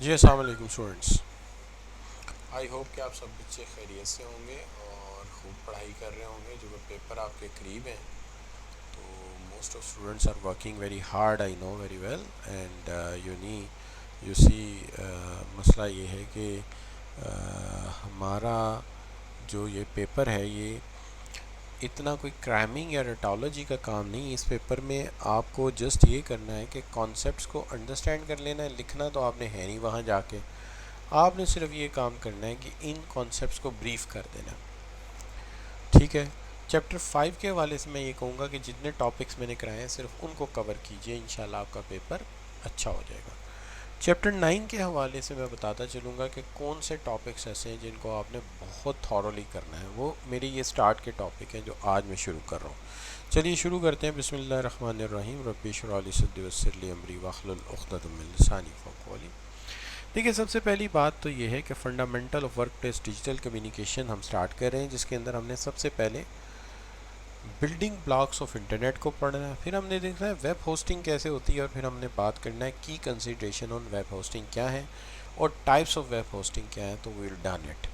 जी अस्सलाम वालेकुम students. I hope कि आप सब बच्चे खैरियत से होंगे और खूब पढ़ाई कर रहे होंगे। जो पेपर आपके करीब हैं तो most of students are working very hard, I know very well. And you see मसला ये है कि हमारा जो ये पेपर है ये इतना कोई क्रैमिंग या रेटोलॉजी का काम नहीं। इस पेपर में आपको जस्ट ये करना है कि कॉन्सेप्ट्स को अंडरस्टैंड कर लेना है। लिखना तो आपने है नहीं वहाँ जाके, आपने सिर्फ ये काम करना है कि इन कॉन्सेप्ट्स को ब्रीफ कर देना। ठीक है। चैप्टर 5 के हवाले से मैं ये कहूँगा कि जितने टॉपिक्स मैंने कराए हैं सिर्फ उनको कवर कीजिए, इंशाल्लाह आपका पेपर अच्छा हो जाएगा। चैप्टर 9 के हवाले से मैं बताता चलूँगा कि कौन से टॉपिक्स ऐसे हैं जिनको आपने बहुत थॉरोली करना है। वो मेरे ये स्टार्ट के टॉपिक हैं जो आज मैं शुरू कर रहा हूँ। चलिए शुरू करते हैं। बिस्मिल्लाहिर्रहमानिर्रहीम। रब्बी इश्रह ली सदरी वयस्सिर ली अमरी वाहलुल उक़दतम मिन लिसानी यफ़क़हू क़ौली। देखिए, सबसे पहली बात तो ये है कि fundamental of work place digital communication हम स्टार्ट कर रहे हैं, जिसके अंदर हमने सबसे पहले बिल्डिंग ब्लॉक्स ऑफ इंटरनेट को पढ़ना है, फिर हमने देखना है वेब होस्टिंग कैसे होती है, और फिर हमने बात करना है की कंसिडरेशन ऑन वेब होस्टिंग क्या है और टाइप्स ऑफ वेब होस्टिंग क्या है। तो वील डन इट।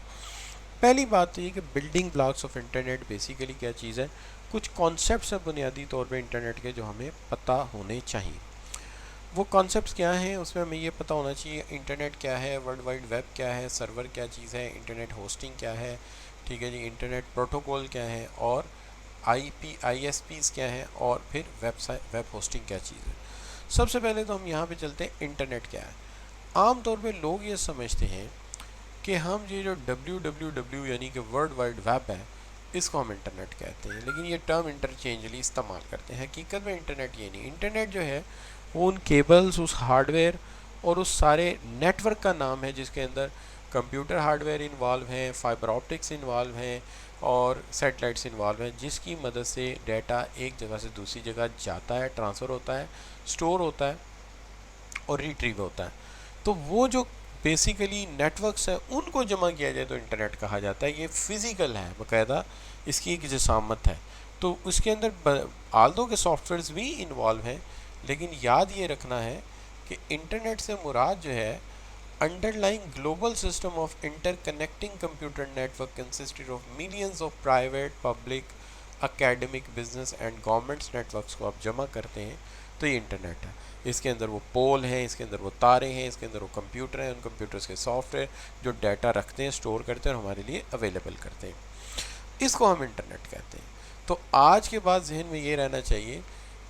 पहली बात तो ये कि building blocks of internet basically क्या चीज़ है। कुछ कॉन्सेप्ट्स हैं बुनियादी तौर पे इंटरनेट के जो हमें पता होने चाहिए। वो कॉन्सेप्ट्स क्या हैं, उसमें हमें ये पता होना चाहिए इंटरनेट क्या है, वर्ल्ड वाइड वेब क्या है, सर्वर क्या चीज़ है, इंटरनेट होस्टिंग क्या है, ठीक है जी, इंटरनेट प्रोटोकॉल क्या है, और आईएसपीज़ क्या है, और फिर वेब होस्टिंग क्या चीज़ है। सबसे पहले तो हम यहाँ पे चलते हैं इंटरनेट क्या है। आम तौर पे लोग ये समझते हैं कि हम ये जो www यानी कि वर्ल्ड वाइड वेब है इसको हम इंटरनेट कहते हैं, लेकिन ये टर्म इंटरचेंजली इस्तेमाल करते हैं। हकीकत में इंटरनेट ये नहीं, इंटरनेट जो है वो उन केबल्स, उस हार्डवेयर और उस सारे नेटवर्क का नाम है जिसके अंदर कंप्यूटर हार्डवेयर इन्वॉल्व हैं, फाइबर ऑप्टिक्स इन्वॉल्व हैं और सैटेलाइट्स इन्वॉल्व हैं, जिसकी मदद से डाटा एक जगह से दूसरी जगह जाता है, ट्रांसफ़र होता है, स्टोर होता है और रिट्रीव होता है। तो वो जो बेसिकली नेटवर्क्स हैं उनको जमा किया जाए तो इंटरनेट कहा जाता है। ये फिज़िकल है, बाकायदा इसकी एक जिसामत है। तो उसके अंदर आल्दो के सॉफ्टवेयर्स भी इन्वॉल्व हैं, लेकिन याद ये रखना है कि इंटरनेट से मुराद जो है underlying global system of interconnecting computer network consisted of millions of private, public, academic, business and governments networks को आप जमा करते हैं तो ये इंटरनेट है। इसके अंदर वो पोल हैं, इसके अंदर वो तारे हैं, इसके अंदर वो कंप्यूटर हैं, उन कंप्यूटर्स के सॉफ्टवेयर जो डाटा रखते हैं, स्टोर करते हैं और हमारे लिए अवेलेबल करते हैं, इसको हम इंटरनेट कहते हैं। तो आज के बाद जहन में ये रहना चाहिए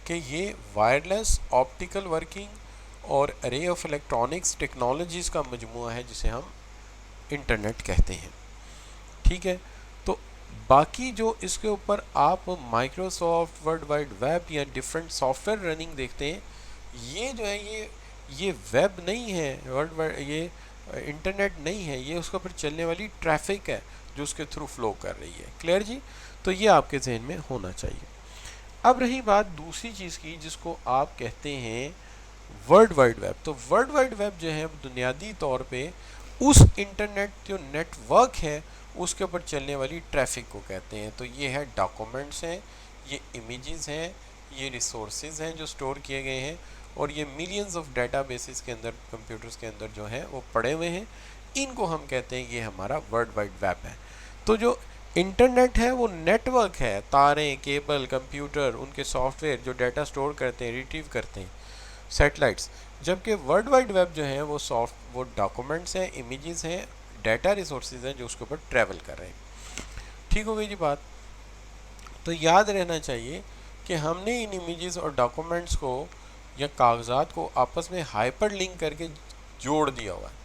कि ये वायरलेस ऑप्टिकल वर्किंग और अरे ऑफ इलेक्ट्रॉनिक्स टेक्नोलॉजीज़ का मजमूआ है जिसे हम इंटरनेट कहते हैं। ठीक है। तो बाकी जो इसके ऊपर आप माइक्रोसॉफ्ट, वर्ल्ड वाइड वेब या डिफरेंट सॉफ्टवेयर रनिंग देखते हैं, ये जो है ये वेब नहीं है, वर्ल्ड वाइड ये इंटरनेट नहीं है, ये उसके ऊपर चलने वाली ट्रैफिक है जो उसके थ्रू फ्लो कर रही है। क्लियर जी। तो ये आपके जहन में होना चाहिए। अब रही बात दूसरी चीज़ की जिसको आप कहते हैं वर्ल्ड वाइड वेब। तो वर्ल्ड वाइड वेब जो है बुनियादी तौर पे उस इंटरनेट जो नेटवर्क है उसके ऊपर चलने वाली ट्रैफिक को कहते हैं। तो ये है डॉक्यूमेंट्स हैं, ये इमेजेस हैं, ये रिसोर्सेज हैं जो स्टोर किए गए हैं, और ये मिलियंस ऑफ डाटा बेसिस के अंदर कंप्यूटर्स के अंदर जो है वो पड़े हुए हैं। इनको हम कहते हैं ये हमारा वर्ल्ड वाइड वेब है। तो जो इंटरनेट है वो नेटवर्क है, तारें, केबल, कंप्यूटर, उनके सॉफ्टवेयर जो डाटा स्टोर करते हैं, रिट्रीव करते हैं, सैटेलाइट्स। जबकि वर्ल्ड वाइड वेब जो है वो डॉक्यूमेंट्स हैं, इमेजेस हैं, डाटा रिसोर्सेज हैं जो उसके ऊपर ट्रैवल कर रहे हैं। ठीक हो गई जी बात। तो याद रहना चाहिए कि हमने इन इमेजेस और डॉक्यूमेंट्स को या कागजात को आपस में हाइपर लिंक करके जोड़ दिया हुआ है।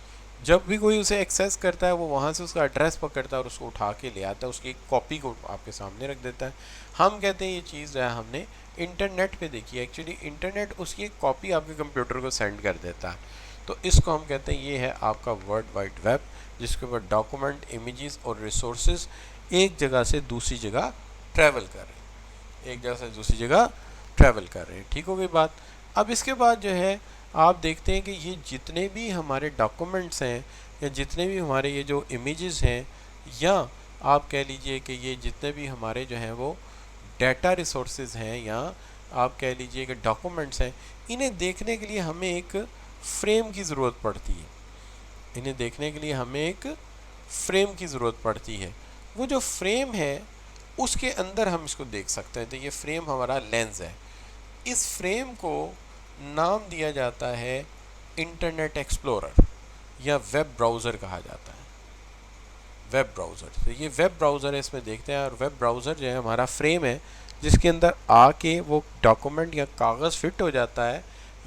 जब भी कोई उसे एक्सेस करता है वो वहाँ से उसका एड्रेस पकड़ता है और उसको उठा के ले आता है, उसकी एक कॉपी को आपके सामने रख देता है। हम कहते हैं ये चीज़ जो है हमने इंटरनेट पे देखी है। एक्चुअली इंटरनेट उसकी एक कॉपी आपके कंप्यूटर को सेंड कर देता है। तो इसको हम कहते हैं ये है आपका वर्ल्ड वाइड वेब, जिसके ऊपर डॉक्यूमेंट, इमेजेस और रिसोर्सेज एक जगह से दूसरी जगह ट्रैवल कर रहे हैं, एक जगह से दूसरी जगह ट्रैवल कर रहे हैं। ठीक हो गई बात। अब इसके बाद जो है आप देखते हैं कि ये जितने भी हमारे डॉक्यूमेंट्स हैं या जितने भी हमारे ये जो इमेजेस हैं, या आप कह लीजिए कि ये जितने भी हमारे जो हैं वो डाटा रिसोर्सेज हैं, या आप कह लीजिए कि डॉक्यूमेंट्स हैं, इन्हें देखने के लिए हमें एक फ्रेम की ज़रूरत पड़ती है। इन्हें देखने के लिए हमें एक फ्रेम की ज़रूरत पड़ती है। वो जो फ्रेम है उसके अंदर हम इसको देख सकते हैं। तो ये फ्रेम हमारा लेंस है। इस फ्रेम को नाम दिया जाता है इंटरनेट एक्सप्लोरर या वेब ब्राउज़र कहा जाता है। वेब ब्राउज़र, तो ये वेब ब्राउज़र है, इसमें देखते हैं। और वेब ब्राउज़र जो है हमारा फ्रेम है जिसके अंदर आके वो डॉक्यूमेंट या कागज़ फिट हो जाता है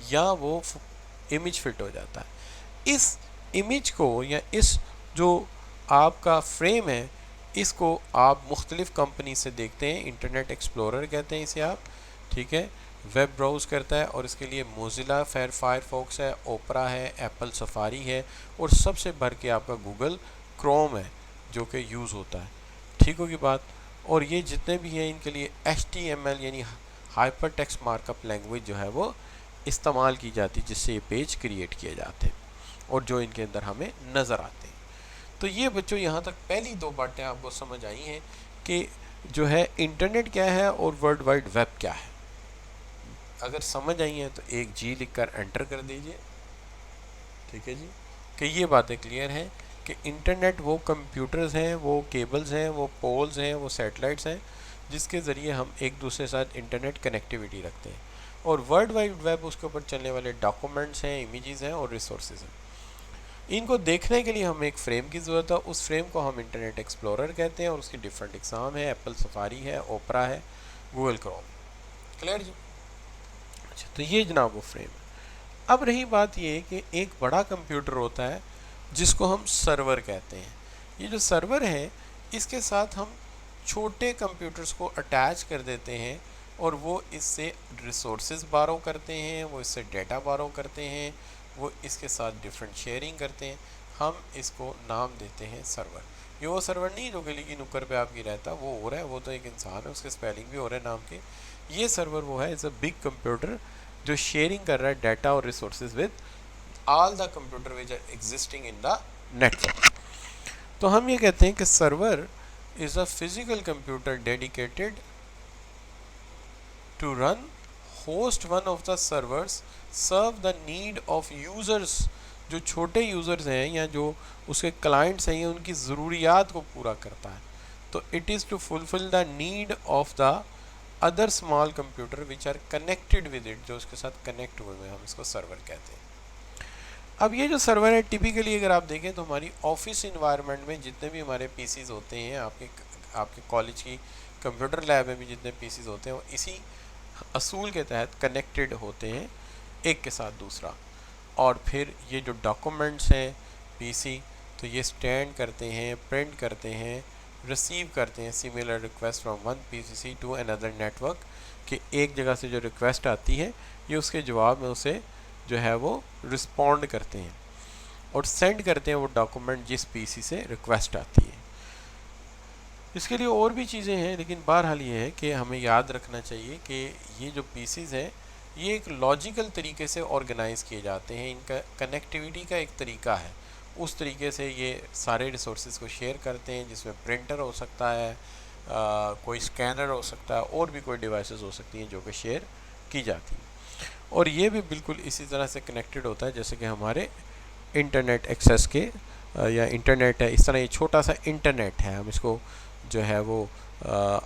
या वो इमेज फिट हो जाता है। इस इमेज को या इस जो आपका फ्रेम है इसको आप मुख्तलिफ़ कंपनी से देखते हैं। इंटरनेट एक्सप्लोरर कहते हैं इसे आप, ठीक है। वेब ब्राउज़ करता है और इसके लिए मोजिला फायरफॉक्स है, ओपरा है, एप्पल सफारी है और सबसे भर के आपका गूगल क्रोम है जो कि यूज़ होता है। ठीक होगी बात। और ये जितने भी हैं इनके लिए HTML यानी हाइपर टेक्स्ट मार्कअप लैंग्वेज जो है वो इस्तेमाल की जाती है, जिससे ये पेज क्रिएट किए जाते हैं और जो इनके अंदर हमें नज़र आते हैं। तो ये बच्चों यहाँ तक पहली दो बातें आपको समझ आई हैं कि जो है इंटरनेट क्या है और वर्ल्ड वाइड वेब क्या है। अगर समझ आई हैं तो एक जी लिखकर एंटर कर दीजिए, ठीक है जी। कि ये बातें क्लियर हैं कि इंटरनेट वो कंप्यूटर्स हैं, वो केबल्स हैं, वो पोल्स हैं, वो सैटेलाइट्स हैं जिसके ज़रिए हम एक दूसरे के साथ इंटरनेट कनेक्टिविटी रखते हैं। और वर्ल्ड वाइड वेब उसके ऊपर चलने वाले डॉक्यूमेंट्स हैं, इमेजेस हैं और रिसोर्सेज हैं। इनको देखने के लिए हमें एक फ्रेम की ज़रूरत है। उस फ्रेम को हम इंटरनेट एक्सप्लोरर कहते हैं और उसकी डिफरेंट एग्ज़ाम है, एप्पल सफारी है, ओपरा है, गूगल क्रोम। क्लियर जी। अच्छा, तो ये जनाब वो फ्रेम है। अब रही बात ये कि एक बड़ा कंप्यूटर होता है जिसको हम सर्वर कहते हैं। ये जो सर्वर है इसके साथ हम छोटे कंप्यूटर्स को अटैच कर देते हैं और वो इससे रिसोर्सेज बारो करते हैं, वो इससे डेटा बारो करते हैं, वो इसके साथ डिफरेंट शेयरिंग करते हैं। हम इसको नाम देते हैं सर्वर। ये वो सर्वर नहीं जो गली की नुक्कड़ पे आपकी रहता, वो हो रहा है, वो तो एक इंसान है, उसके स्पेलिंग भी हो रहे हैं नाम के। ये सर्वर वो है, इज़ अ बिग कंप्यूटर जो शेयरिंग कर रहा है डाटा और resources with all the computer which are existing in the network. तो हम ये कहते हैं कि server is a physical computer dedicated to run host one of the servers serve the need of users. जो छोटे यूजर्स हैं या जो उसके क्लाइंट्स हैं उनकी ज़रूरियात को पूरा करता है। तो it is to fulfil the need of the other small computer which are connected with it, जो उसके साथ कनेक्ट हुए हैं, हम इसको सर्वर कहते हैं। अब ये जो सर्वर है टिपिकली अगर आप देखें तो हमारी ऑफिस इन्वायरमेंट में जितने भी हमारे पीसीज होते हैं, आपके कॉलेज की कंप्यूटर लैब में भी जितने पीसीज होते हैं वो इसी असूल के तहत कनेक्टेड होते हैं एक के साथ दूसरा। और फिर ये जो डॉक्यूमेंट्स हैं पीसी, तो ये स्टैंड करते हैं, प्रिंट करते हैं, रिसीव करते हैं similar request from one PCC to another network, कि एक जगह से जो रिक्वेस्ट आती है ये उसके जवाब में उसे जो है वो रिस्पॉन्ड करते हैं और सेंड करते हैं वो डॉक्यूमेंट जिस पीसी से रिक्वेस्ट आती है। इसके लिए और भी चीज़ें हैं, लेकिन बहरहाल ये है कि हमें याद रखना चाहिए कि ये जो पीसीज हैं ये एक लॉजिकल तरीके से ऑर्गेनाइज़ किए जाते हैं। इनका कनेक्टिविटी का एक तरीका है, उस तरीके से ये सारे रिसोर्सेज को शेयर करते हैं, जिसमें प्रिंटर हो सकता है, कोई स्कैनर हो सकता है और भी कोई डिवाइसेस हो सकती हैं जो कि शेयर की जाती हैं। और ये भी बिल्कुल इसी तरह से कनेक्टेड होता है जैसे कि हमारे इंटरनेट एक्सेस के या इंटरनेट है, इस तरह ये छोटा सा इंटरनेट है। हम इसको जो है वो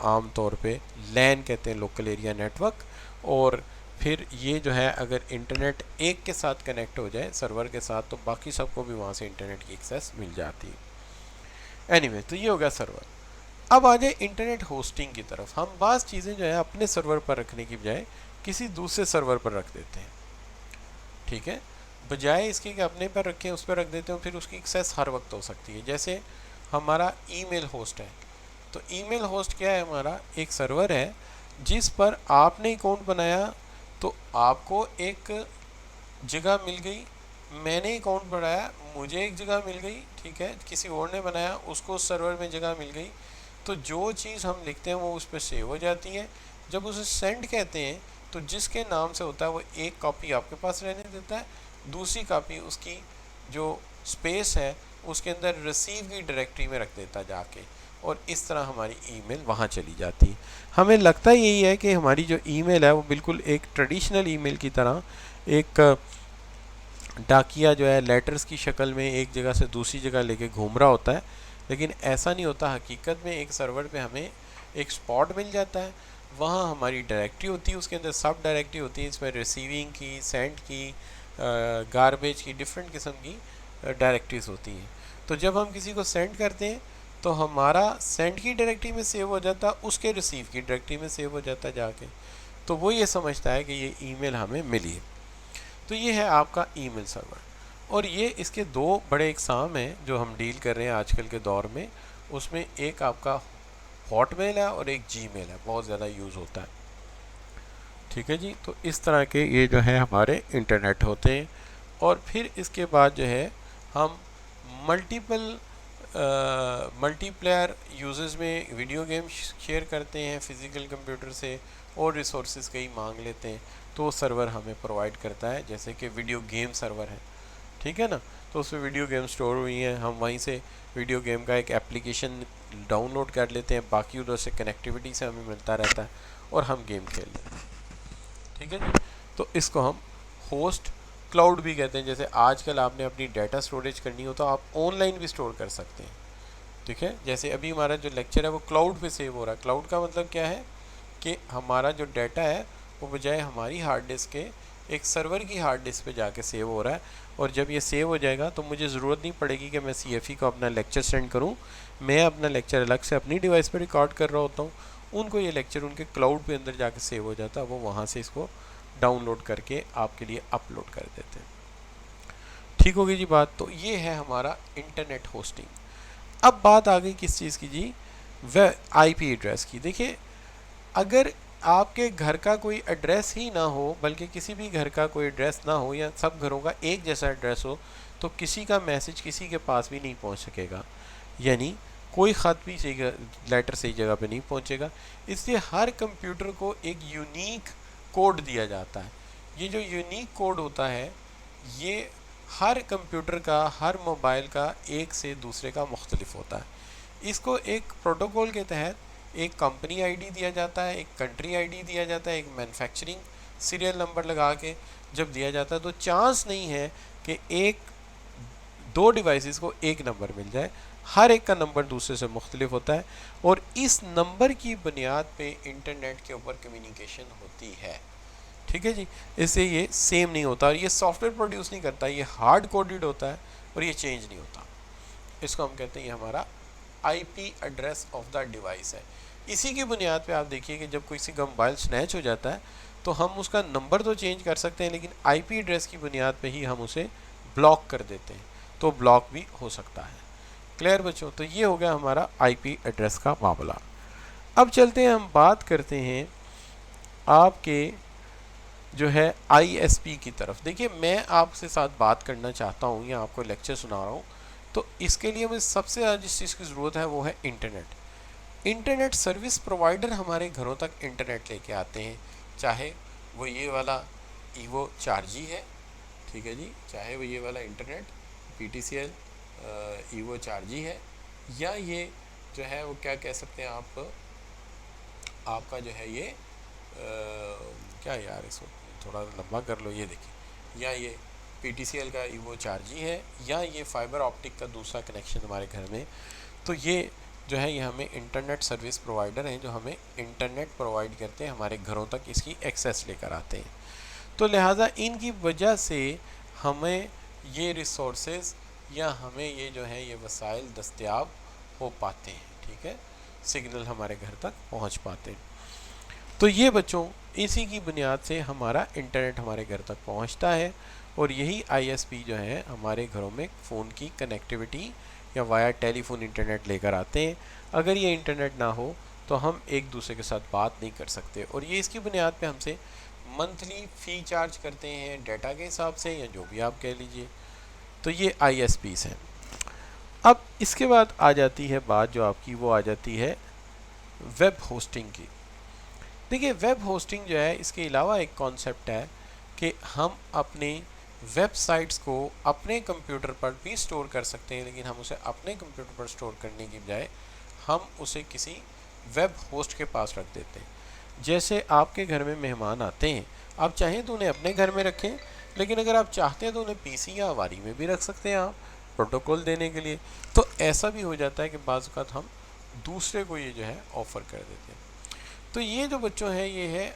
आम तौर पे लैन कहते हैं, लोकल एरिया नेटवर्क। और फिर ये जो है अगर इंटरनेट एक के साथ कनेक्ट हो जाए सर्वर के साथ तो बाकी सबको भी वहाँ से इंटरनेट की एक्सेस मिल जाती है। एनीवे, तो ये हो गया सर्वर। अब आ जाए इंटरनेट होस्टिंग की तरफ। हम बाज़ चीज़ें जो है अपने सर्वर पर रखने की बजाय किसी दूसरे सर्वर पर रख देते हैं, ठीक है। बजाय इसके कि अपने पर रखें उस पर रख देते हैं, फिर उसकी एक्सेस हर वक्त हो सकती है। जैसे हमारा ईमेल होस्ट है, तो ईमेल होस्ट क्या है, हमारा एक सर्वर है जिस पर आपने अकाउंट बनाया तो आपको एक जगह मिल गई, मैंने अकाउंट बनाया मुझे एक जगह मिल गई, ठीक है। किसी और ने बनाया उसको सर्वर में जगह मिल गई। तो जो चीज़ हम लिखते हैं वो उस पर सेव हो जाती है। जब उसे सेंड कहते हैं तो जिसके नाम से होता है वो एक कॉपी आपके पास रहने देता है, दूसरी कॉपी उसकी जो स्पेस है उसके अंदर रिसीव की डायरेक्टरी में रख देता जाके, और इस तरह हमारी ईमेल वहाँ चली जाती है। हमें लगता यही है कि हमारी जो ईमेल है वो बिल्कुल एक ट्रेडिशनल ईमेल की तरह एक डाकिया जो है लेटर्स की शक्ल में एक जगह से दूसरी जगह लेके घूम रहा होता है, लेकिन ऐसा नहीं होता। हकीकत में एक सर्वर पे हमें एक स्पॉट मिल जाता है, वहाँ हमारी डायरेक्टरी होती है, उसके अंदर सब डायरेक्टरी होती है, इसमें रिसीविंग की, सेंड की, गारबेज की, डिफरेंट किस्म की डायरेक्टरीज होती हैं। तो जब हम किसी को सेंड करते हैं तो हमारा सेंड की डायरेक्टरी में सेव हो जाता है, उसके रिसीव की डायरेक्टरी में सेव हो जाता है जाके। तो वो ये समझता है कि ये ईमेल हमें मिली है। तो ये है आपका ईमेल सर्वर। और ये इसके दो बड़े इकसाम हैं जो हम डील कर रहे हैं आजकल के दौर में। उसमें एक आपका हॉटमेल है और एक जीमेल है, बहुत ज़्यादा यूज़ होता है। ठीक है जी। तो इस तरह के ये जो है हमारे इंटरनेट होते हैं। और फिर इसके बाद जो है हम मल्टीपल मल्टीप्लेयर यूजेस में वीडियो गेम शेयर करते हैं फिज़िकल कंप्यूटर से, और रिसोर्सेज कई मांग लेते हैं तो सर्वर हमें प्रोवाइड करता है, जैसे कि वीडियो गेम सर्वर है, ठीक है ना। तो उसमें वीडियो गेम स्टोर हुई हैं, हम वहीं से वीडियो गेम का एक एप्लीकेशन डाउनलोड कर लेते हैं, बाकी उधर से कनेक्टिविटी से हमें मिलता रहता है और हम गेम खेल लेते हैं। ठीक है जी। तो इसको हम होस्ट क्लाउड भी कहते हैं। जैसे आजकल आपने अपनी डाटा स्टोरेज करनी हो तो आप ऑनलाइन भी स्टोर कर सकते हैं। ठीक है, जैसे अभी हमारा जो लेक्चर है वो क्लाउड पे सेव हो रहा है। क्लाउड का मतलब क्या है कि हमारा जो डाटा है वो बजाय हमारी हार्ड डिस्क के एक सर्वर की हार्ड डिस्क पे जाके सेव हो रहा है। और जब ये सेव हो जाएगा तो मुझे ज़रूरत नहीं पड़ेगी कि मैं CFE को अपना लेक्चर सेंड करूं। मैं अपना लेक्चर अलग से अपनी डिवाइस पे रिकॉर्ड कर रहा होता हूं, उनको ये लेक्चर उनके क्लाउड पे अंदर जाके सेव हो जाता है, वो वहाँ से इसको डाउनलोड करके आपके लिए अपलोड कर देते हैं। ठीक होगी जी बात। तो ये है हमारा इंटरनेट होस्टिंग। अब बात आ गई किस चीज़ की जी, वह IP एड्रेस की। देखिए, अगर आपके घर का कोई एड्रेस ही ना हो, बल्कि किसी भी घर का कोई एड्रेस ना हो, या सब घरों का एक जैसा एड्रेस हो, तो किसी का मैसेज किसी के पास भी नहीं पहुंच सकेगा, यानी कोई ख़त भी सही लेटर सही जगह पे नहीं पहुंचेगा। इसलिए हर कंप्यूटर को एक यूनिक कोड दिया जाता है। ये जो यूनिक कोड होता है ये हर कंप्यूटर का, हर मोबाइल का एक से दूसरे का मुख्तलिफ होता है। इसको एक प्रोटोकॉल के तहत एक कंपनी आईडी दिया जाता है, एक कंट्री आईडी दिया जाता है, एक मैन्युफैक्चरिंग सीरियल नंबर लगा के जब दिया जाता है तो चांस नहीं है कि एक दो डिवाइसेस को एक नंबर मिल जाए। हर एक का नंबर दूसरे से मुख्तलिफ होता है और इस नंबर की बुनियाद पे इंटरनेट के ऊपर कम्युनिकेशन होती है। ठीक है जी। इससे ये सेम नहीं होता और ये सॉफ्टवेयर प्रोड्यूस नहीं करता, ये हार्ड कोडेड होता है और ये चेंज नहीं होता। इसको हम कहते हैं ये हमारा IP address of the device है। इसी की बुनियाद पे आप देखिए कि जब किसी का मोबाइल स्नैच हो जाता है तो हम उसका नंबर तो चेंज कर सकते हैं, लेकिन IP एड्रेस की बुनियाद पे ही हम उसे ब्लॉक कर देते हैं, तो ब्लॉक भी हो सकता है। क्लियर बच्चों। तो ये हो गया हमारा IP एड्रेस का मामला। अब चलते हैं, हम बात करते हैं आपके जो है ISP की तरफ। देखिए, मैं आपसे साथ बात करना चाहता हूँ या आपको लेक्चर सुना रहा हूँ, तो इसके लिए मुझे सबसे ज़्यादा जिस चीज़ की ज़रूरत है वो है इंटरनेट। इंटरनेट सर्विस प्रोवाइडर हमारे घरों तक इंटरनेट लेके आते हैं, चाहे वो ये वाला EVO 4G है, ठीक है जी, चाहे वो ये वाला इंटरनेट PTCL EVO 4G है, या ये जो है वो क्या कह सकते हैं आप, आपका जो है ये क्या यार, इसको थोड़ा लंबा कर लो, ये देखिए, या ये PTCL का EVO 4G है, या ये फाइबर ऑप्टिक का दूसरा कनेक्शन हमारे घर में। तो ये जो है ये हमें इंटरनेट सर्विस प्रोवाइडर हैं जो हमें इंटरनेट प्रोवाइड करते हैं, हमारे घरों तक इसकी एक्सेस लेकर आते हैं। तो लिहाजा इनकी वजह से हमें ये रिसोर्सेज या हमें ये जो है ये वसाइल दस्तयाब हो पाते हैं। ठीक है, सिग्नल हमारे घर तक पहुंच पाते हैं। तो ये बच्चों इसी की बुनियाद से हमारा इंटरनेट हमारे घर तक पहुंचता है और यही ISP जो है हमारे घरों में फ़ोन की कनेक्टिविटी या वाया टेलीफोन इंटरनेट लेकर आते हैं। अगर ये इंटरनेट ना हो तो हम एक दूसरे के साथ बात नहीं कर सकते, और ये इसकी बुनियाद पे हमसे मंथली फ़ी चार्ज करते हैं डाटा के हिसाब से, या जो भी आप कह लीजिए। तो ये ISPs हैं। अब इसके बाद आ जाती है बात जो आपकी, वो आ जाती है वेब होस्टिंग की। देखिए, वेब होस्टिंग जो है इसके अलावा एक कॉन्सेप्ट है कि हम अपने वेबसाइट्स को अपने कंप्यूटर पर भी स्टोर कर सकते हैं, लेकिन हम उसे अपने कंप्यूटर पर स्टोर करने की बजाय हम उसे किसी वेब होस्ट के पास रख देते हैं। जैसे आपके घर में मेहमान आते हैं, आप चाहें तो उन्हें अपने घर में रखें, लेकिन अगर आप चाहते हैं तो उन्हें पीसी या अवारी में भी रख सकते हैं आप प्रोटोकॉल देने के लिए। तो ऐसा भी हो जाता है कि बाज़ औक़ात हम दूसरे को ये जो है ऑफ़र कर देते हैं। तो ये जो बच्चों है ये है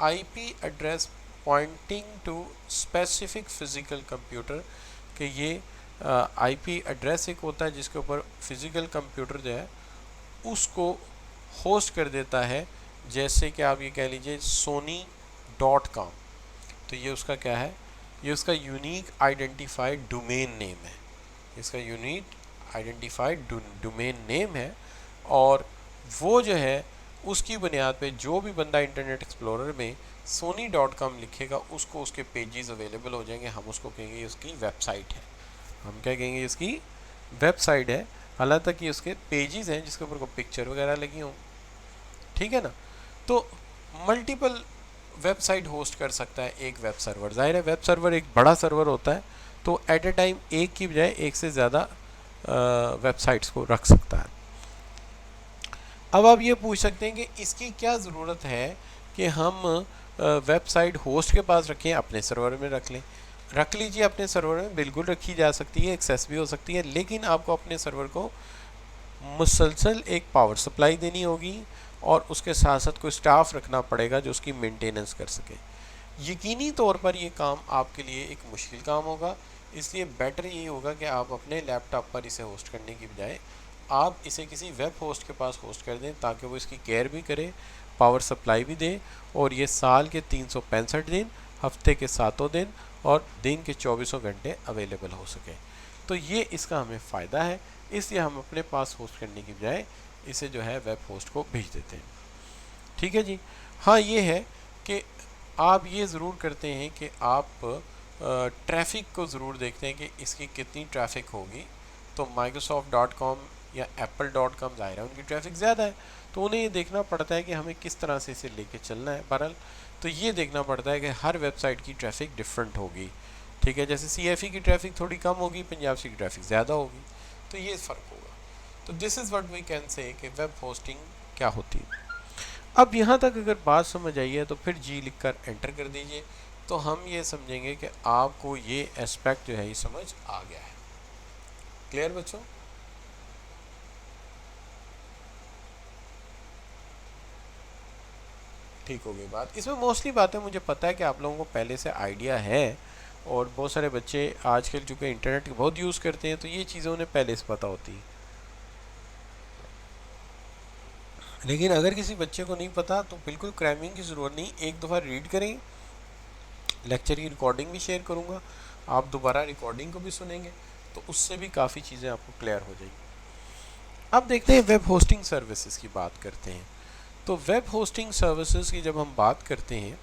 IP address pointing to specific physical computer, कि ये आईपी एड्रेस एक होता है जिसके ऊपर फिज़िकल कंप्यूटर जो है उसको होस्ट कर देता है। जैसे कि आप ये कह लीजिए sony.com, तो ये उसका क्या है, ये उसका यूनिक आइडेंटिफाइड डोमेन नेम है, इसका यूनिक आइडेंटिफाइड डोमेन नेम है। और वो जो है उसकी बुनियाद पे जो भी बंदा इंटरनेट एक्सप्लोरर में sony.com लिखेगा उसको उसके पेजेस अवेलेबल हो जाएंगे। हम उसको कहेंगे उसकी वेबसाइट है, हम क्या कहेंगे इसकी वेबसाइट है, हालांकि कि उसके पेजेस हैं जिसके ऊपर को पिक्चर वगैरह लगी हों, ठीक है ना। तो मल्टीपल वेबसाइट होस्ट कर सकता है एक वेब सर्वर। जाहिर है वेब सर्वर एक बड़ा सर्वर होता है, तो एट ए टाइम एक की बजाय एक से ज़्यादा वेबसाइट्स को रख सकता है। अब आप ये पूछ सकते हैं कि इसकी क्या ज़रूरत है कि हम वेबसाइट होस्ट के पास रखें, अपने सर्वर में रख लें। रख लीजिए अपने सर्वर में, बिल्कुल रखी जा सकती है, एक्सेस भी हो सकती है, लेकिन आपको अपने सर्वर को मुसलसल एक पावर सप्लाई देनी होगी और उसके साथ साथ कोई स्टाफ रखना पड़ेगा जो उसकी मेंटेनेंस कर सके। यकीनी तौर पर ये काम आपके लिए एक मुश्किल काम होगा, इसलिए बेटर ये होगा कि आप अपने लैपटॉप पर इसे होस्ट करने की बजाय आप इसे किसी वेब होस्ट के पास होस्ट कर दें, ताकि वो इसकी केयर भी करे, पावर सप्लाई भी दे, और ये साल के 365 दिन, हफ्ते के 7 दिन और दिन के 24 घंटे अवेलेबल हो सके। तो ये इसका हमें फ़ायदा है, इसलिए हम अपने पास होस्ट करने की बजाय इसे जो है वेब होस्ट को भेज देते हैं। ठीक है जी। हाँ, ये है कि आप ये ज़रूर करते हैं कि आप ट्रैफ़िक को ज़रूर देखते हैं कि इसकी कितनी ट्रैफ़िक होगी। तो microsoft.com या apple.com ज़ाहिर है उनकी ट्रैफ़िक ज़्यादा है, तो उन्हें ये देखना पड़ता है कि हमें किस तरह से इसे लेके चलना है। बहरहाल तो ये देखना पड़ता है कि हर वेबसाइट की ट्रैफ़िक डिफरेंट होगी, ठीक है। जैसे CFE की ट्रैफ़िक थोड़ी कम होगी, पंजाब की ट्रैफ़िक ज़्यादा होगी, तो ये फ़र्क होगा। तो this is what we can say कि वेब होस्टिंग क्या होती है। अब यहाँ तक अगर बात समझ आई है तो फिर जी लिखकर एंटर कर दीजिए, तो हम ये समझेंगे कि आपको ये एस्पेक्ट जो है ये समझ आ गया है। क्लियर बच्चों? ठीक हो गई बात। इसमें मोस्टली बातें मुझे पता है कि आप लोगों को पहले से आइडिया है, और बहुत सारे बच्चे आजकल चूँकि इंटरनेट का बहुत यूज़ करते हैं तो ये चीज़ें उन्हें पहले से पता होती है। लेकिन अगर किसी बच्चे को नहीं पता तो बिल्कुल क्रैमिंग की ज़रूरत नहीं, एक दफ़ा रीड करें, लेक्चर की रिकॉर्डिंग भी शेयर करूँगा, आप दोबारा रिकॉर्डिंग को भी सुनेंगे तो उससे भी काफ़ी चीज़ें आपको क्लियर हो जाएगी। अब देखते हैं वेब होस्टिंग सर्विसेज की बात करते हैं। तो वेब होस्टिंग सर्विसेज की जब हम बात करते हैं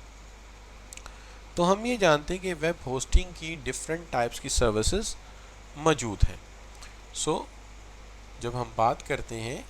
तो हम ये जानते हैं कि वेब होस्टिंग की डिफरेंट टाइप्स की सर्विसेज मौजूद हैं। सो जब हम बात करते हैं